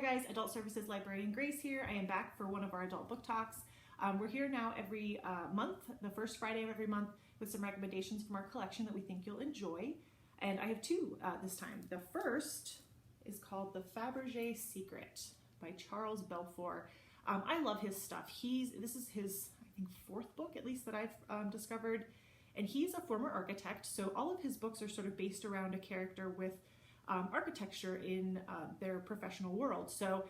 Hi guys, Adult Services Librarian Grace here. I am back for one of our adult book talks. We're here now every month, the first Friday of every month, with some recommendations from our collection that we think you'll enjoy. And I have two this time. The first is called The Fabergé Secret by Charles Belfoure. I love his stuff. This is his, I think, fourth book, at least, that I've discovered. And he's a former architect, so all of his books are sort of based around a character with architecture in their professional world. So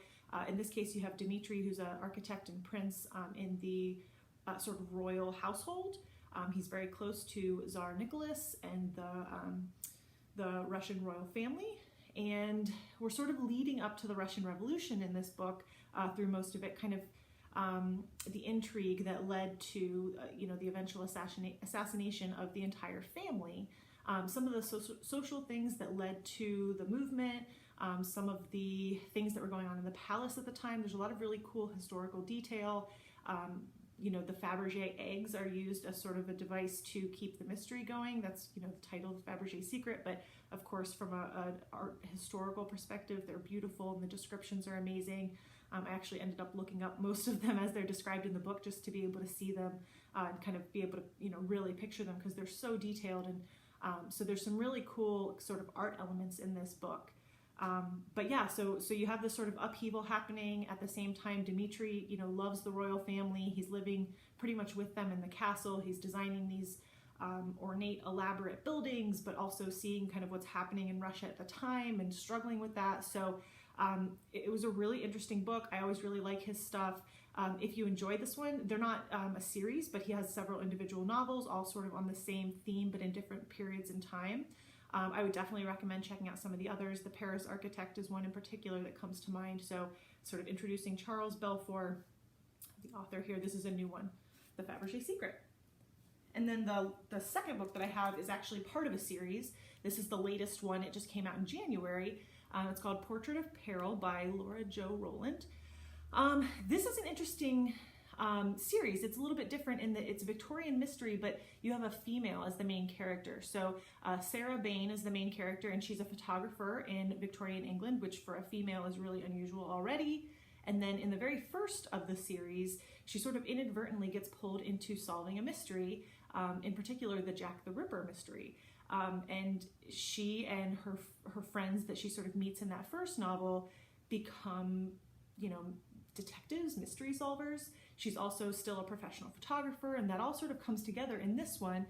in this case, you have Dimitri, who's an architect and prince in the sort of royal household. He's very close to Tsar Nicholas and the Russian royal family. And we're sort of leading up to the Russian Revolution in this book through most of it, kind of the intrigue that led to the eventual assassination of the entire family. Some of the social things that led to the movement, some of the things that were going on in the palace at the time. There's a lot of really cool historical detail. The Fabergé eggs are used as sort of a device to keep the mystery going. That's the title, The Fabergé Secret. But of course, from an art historical perspective, they're beautiful and the descriptions are amazing. I actually ended up looking up most of them as they're described in the book just to be able to see them and kind of be able to really picture them because they're so detailed. And so there's some really cool sort of art elements in this book. But yeah, so you have this sort of upheaval happening. At the same time, Dimitri, loves the royal family. He's living pretty much with them in the castle. He's designing these ornate, elaborate buildings, but also seeing kind of what's happening in Russia at the time and struggling with that. So it was a really interesting book. I always really like his stuff. If you enjoy this one, they're not a series, but he has several individual novels, all sort of on the same theme, but in different periods in time. I would definitely recommend checking out some of the others. The Paris Architect is one in particular that comes to mind. So sort of introducing Charles Belfoure, the author here. This is a new one, The Fabergé Secret. And then the second book that I have is actually part of a series. This is the latest one. It just came out in January. It's called Portrait of Peril by Laura Jo Rowland. This is an interesting series. It's a little bit different in that it's a Victorian mystery, but you have a female as the main character. So Sarah Bain is the main character, and she's a photographer in Victorian England, which for a female is really unusual already. And then in the very first of the series, she sort of inadvertently gets pulled into solving a mystery, in particular the Jack the Ripper mystery. And she and her friends that she sort of meets in that first novel become, detectives, mystery solvers. She's also still a professional photographer, and that all sort of comes together in this one,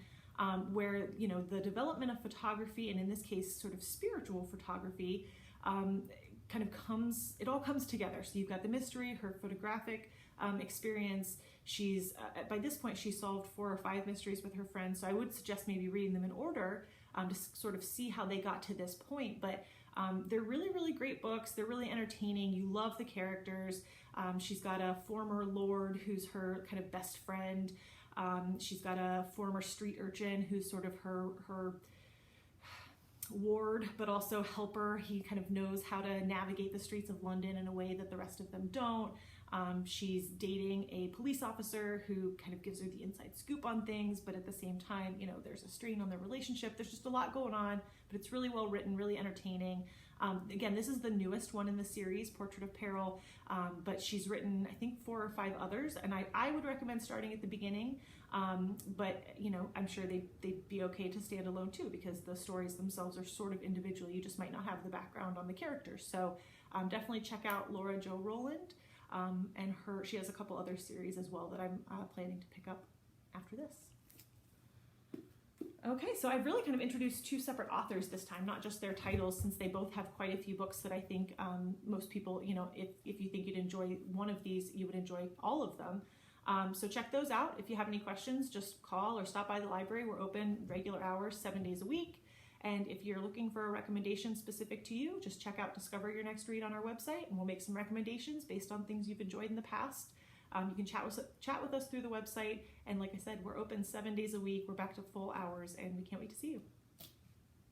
where the development of photography, and in this case sort of spiritual photography, it all comes together. So you've got the mystery, her photographic experience. She's by this point she's solved 4 or 5 mysteries with her friends, so I would suggest maybe reading them in order to sort of see how they got to this point. But they're really, really great books. They're really entertaining. You love the characters. She's got a former lord who's her kind of best friend. She's got a former street urchin who's sort of her ward, but also helper. He kind of knows how to navigate the streets of London in a way that the rest of them don't. She's dating a police officer who kind of gives her the inside scoop on things, but at the same time, there's a strain on their relationship. There's just a lot going on, but it's really well written, really entertaining. Again, this is the newest one in the series, Portrait of Peril, but she's written, I think, 4 or 5 others, and I would recommend starting at the beginning, but I'm sure they'd be okay to stand alone too, because the stories themselves are sort of individual. You just might not have the background on the characters. So definitely check out Laura Jo Rowland, and she has a couple other series as well that I'm planning to pick up after this. Okay, so I've really kind of introduced 2 separate authors this time, not just their titles, since they both have quite a few books that I think most people, if you think you'd enjoy one of these, you would enjoy all of them. So check those out. If you have any questions, just call or stop by the library. We're open regular hours, 7 days a week. And if you're looking for a recommendation specific to you, just check out Discover Your Next Read on our website, and we'll make some recommendations based on things you've enjoyed in the past. You can chat with us through the website, and like I said, we're open 7 days a week. We're back to full hours, and we can't wait to see you.